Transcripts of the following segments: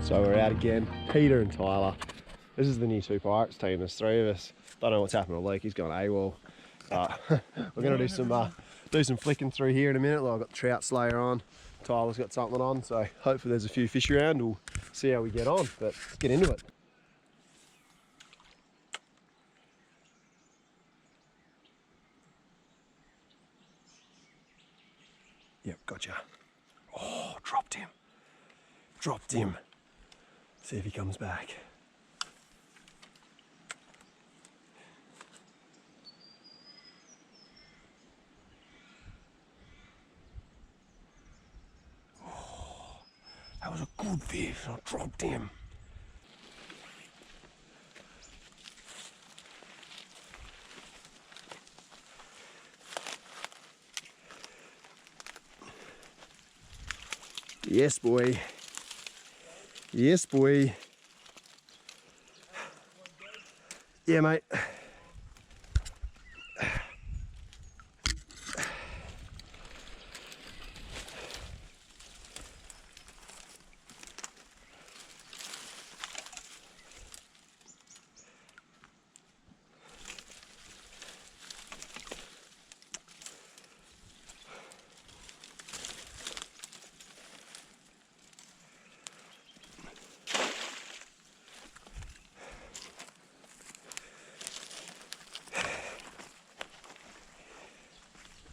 So we're out again, Peter and Tyler. This is the new Two Pirates team, there's three of us. Don't know what's happened to Luke, he's gone AWOL. But we're gonna do some flicking through here in a minute. Like I've got the trout slayer on, Tyler's got something on, so hopefully there's a few fish around. We'll see how we get on, but let's get into it. Yep, gotcha. Oh, dropped him. Dropped him. See if he comes back. Oh, that was a good fish. I dropped him. Yes, boy. Yes, boy. Yeah, mate.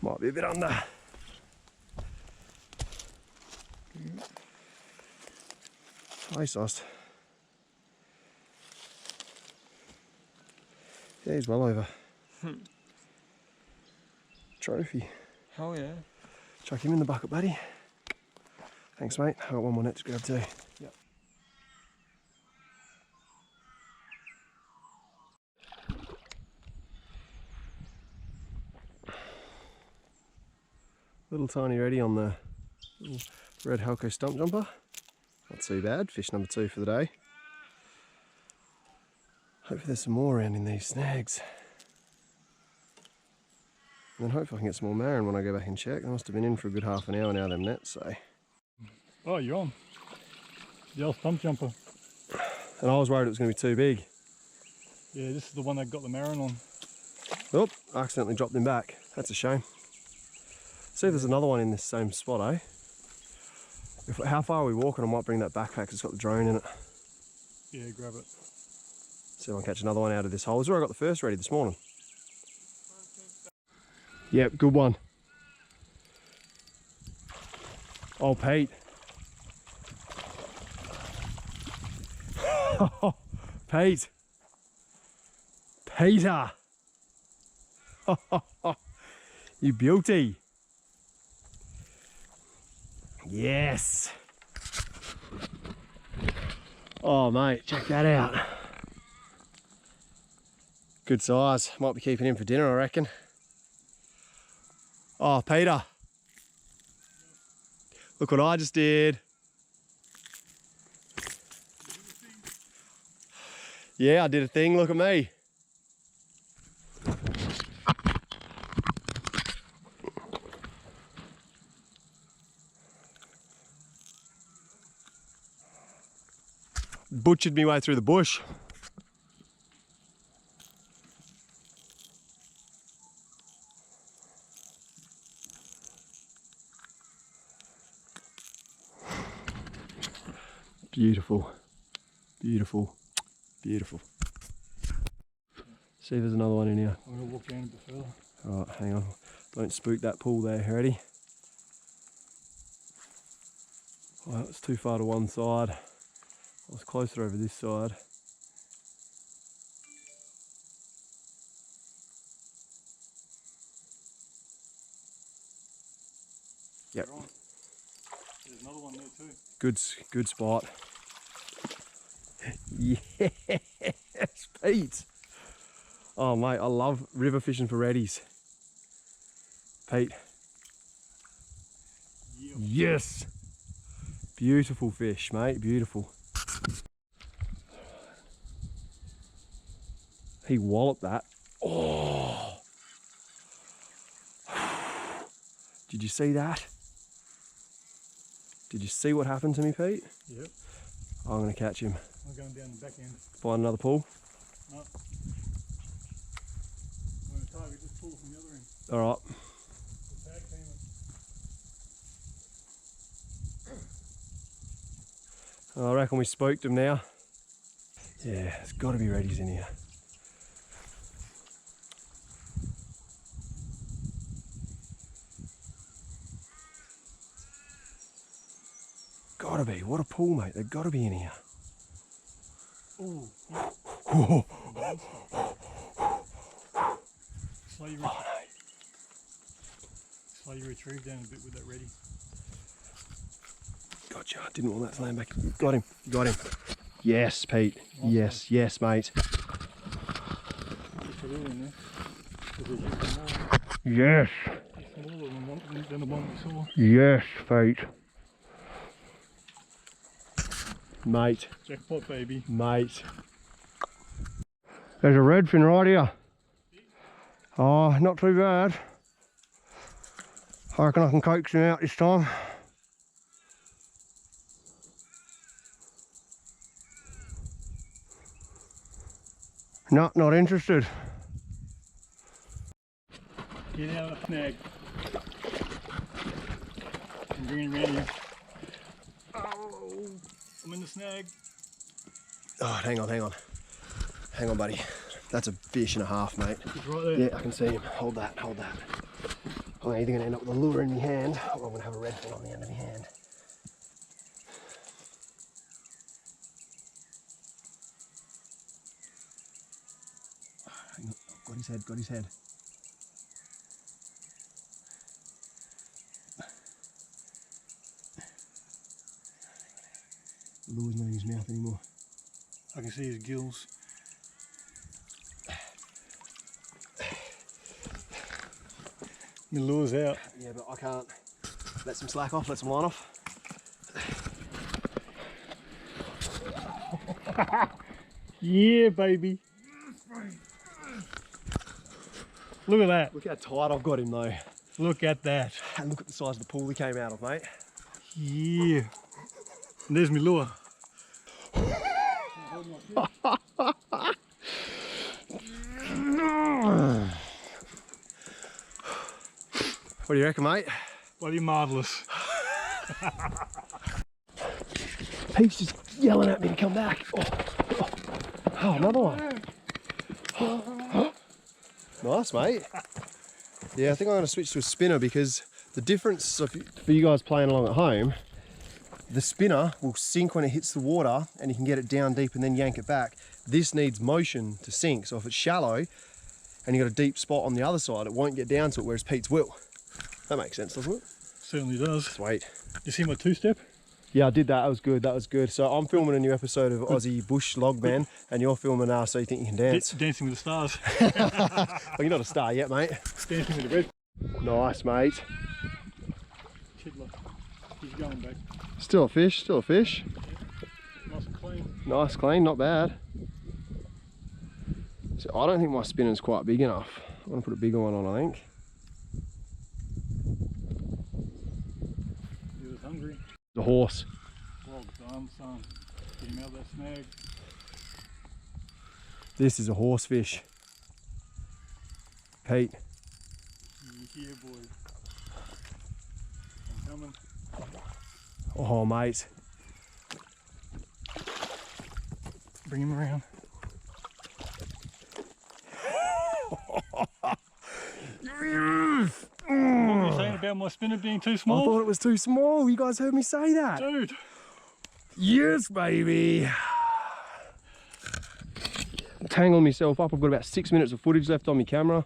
Might be a bit under. Hey, sauce. Yeah, he's well over. Trophy. Oh yeah. Chuck him in the bucket, buddy. Thanks, mate. I've got one more net to grab too. Yep. Little tiny ready on the little red Halco stump jumper. Not too bad. Fish number 2 for the day. Hopefully there's some more around in these snags. And then hopefully I can get some more marron when I go back and check. They must have been in for a good half an hour now, them nets, so. Oh, you're on. The old stump jumper. And I was worried it was going to be too big. Yeah, this is the one that got the marron on. Oh, I accidentally dropped him back. That's a shame. See if there's another one in this same spot, eh? How far are we walking? I might bring that backpack because it's got the drone in it. Yeah, grab it. See if I can catch another one out of this hole. It's where I got the first ready this morning. Yep, good one. Oh, Pete. Pete. Peter. You beauty. Yes. Oh, mate, check that out. Good size. Might be keeping him for dinner, I reckon. Oh, Peter. Look what I just did. Yeah, I did a thing. Look at me. Butchered me way through the bush. Beautiful, beautiful, beautiful. See if there's another one in here. I'm going to walk down a bit further. Alright, hang on. Don't spook that pool there, ready? Well, it's too far to one side. I was closer over this side. Yep. There's another one there too. Good spot. Yes, Pete. Oh mate, I love river fishing for reddies. Pete. Yep. Yes. Beautiful fish, mate, beautiful. He walloped that. Oh. Did you see that? Did you see what happened to me, Pete? Yep. I'm going to catch him. I'm going down the back end. Find another pool. No. I'm going to target this pool from the other end. Alright. The tag team it. I reckon we spooked him now. Yeah, there's got to be reddies in here. Gotta be. What a pool, mate. They've got to be in here. Ooh. Slowly retrieve down a bit with that ready. Gotcha. Didn't want that to land back. Got him. Got him. Yes, Pete. Yes, yes, mate. Just a little in there. Yes. Smaller than the one we saw. Yes, Pete. Mate. Jackpot, baby. Mate. There's a redfin right here. Oh, not too bad. I reckon I can coax him out this time. No, not interested. Get out of the snag. I'm bringing him around here. Oh, I'm in the snag. Oh, hang on, hang on. Hang on, buddy. That's a fish and a half, mate. He's right there. Yeah, I can see him. Hold that, hold that. I'm either going to end up with a lure in my hand or I'm going to have a redfin on the end of my hand. Hang on. Got his head, got his head. The lure's not in his mouth anymore. I can see his gills. The lure's out. Yeah, but I can't let some slack off, let some line off. Yeah, baby. Look at that. Look how tight I've got him though. Look at that. And look at the size of the pool he came out of, mate. Yeah. And there's my lure. What do you reckon, mate? Bloody marvellous. Pete's just yelling at me to come back. Oh, another one. Nice, mate. Yeah, I think I'm going to switch to a spinner because the difference for you guys playing along at home, the spinner will sink when it hits the water and you can get it down deep and then yank it back. This needs motion to sink, so if it's shallow and you've got a deep spot on the other side, it won't get down to it, whereas Pete's will. That makes sense, doesn't it? Certainly does. Sweet. You see my two-step? Yeah, I did that. That was good. That was good. So I'm filming a new episode of Aussie Bush Logman, and you're filming So You Think You Can Dance. Dancing with the Stars. Well, you're not a star yet, mate. Dancing with the red. Nice, mate. Chidler. He's going back. Still a fish. Still a fish. Nice and clean. Nice, clean. Not bad. So I don't think my spinner's quite big enough. I'm going to put a bigger one on, I think. He was hungry. The horse. Well done, son. Get him out of that snag. This is a horse fish. Pete. Yeah, boy. I'm coming. Oh, mate. Bring him around. What were you saying about my spinner being too I small? thought it was too small. You guys heard me say that. Dude. Yes, baby. I'm tangling myself up. I've got about 6 minutes of footage left on my camera.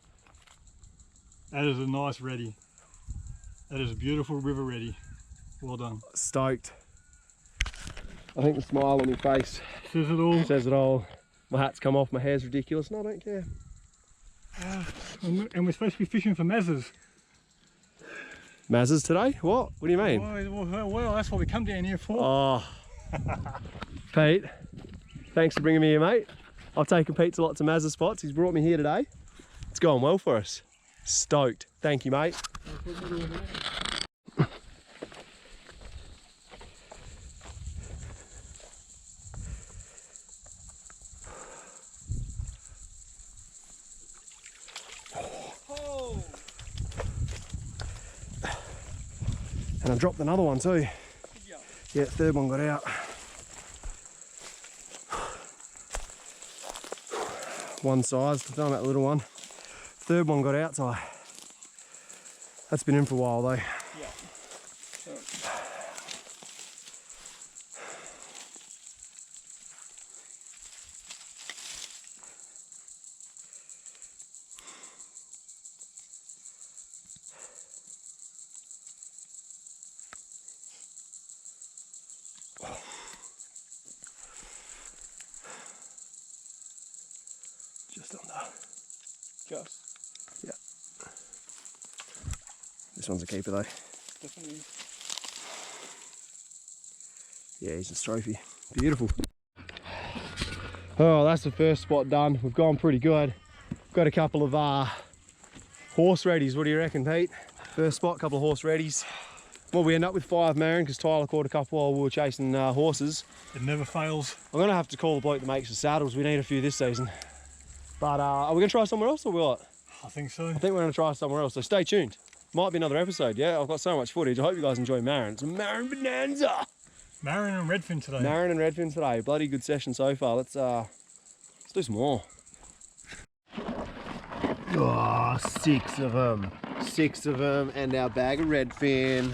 That is a nice reddy. That is a beautiful river reddy. Well done. Stoked. I think the smile on my face Says it all. says it all. My hat's come off, my hair's ridiculous, and I don't care. And we're supposed to be fishing for mazzes. Mazzes today? What? What do you mean? Well, that's what we come down here for. Oh. Pete, thanks for bringing me here, mate. I've taken Pete to lots of Mazza spots. He's brought me here today. It's going well for us. Stoked. Thank you, mate. And I dropped another one too. Yeah, third one got out. One size, done that little one. Third one got out, Ty. That's been in for a while though. Yeah. So. Just under. Just. Yeah. This one's a keeper though. Definitely. Yeah, he's a trophy. Beautiful. Oh, that's the first spot done. We've gone pretty good. Got a couple of horse readies. What do you reckon, Pete? First spot, couple of horse readies. Well, we end up with 5 Marron because Tyler caught a couple while we were chasing horses. It never fails. I'm gonna have to call the bloke that makes the saddles. We need a few this season. But are we gonna try somewhere else or what? I think so. I think we're gonna try somewhere else. So stay tuned. Might be another episode. Yeah, I've got so much footage. I hope you guys enjoy Marron. It's a Marron bonanza. Marron and Redfin today. Marron and Redfin today. Bloody good session so far. Let's do some more. Oh, 6 of them. 6 of them and our bag of Redfin.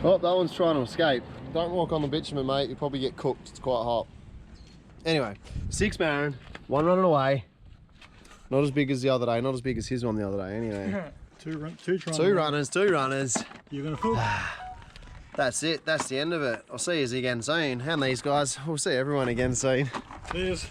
Oh, that one's trying to escape. Don't walk on the bitumen, mate. You'll probably get cooked. It's quite hot. Anyway, 6 Marron, 1 running away. Not as big as the other day. Not as big as his one the other day, anyway. Two runners. You're gonna cook. That's it. That's the end of it. I'll see you again soon. And these guys. We'll see everyone again soon. Cheers.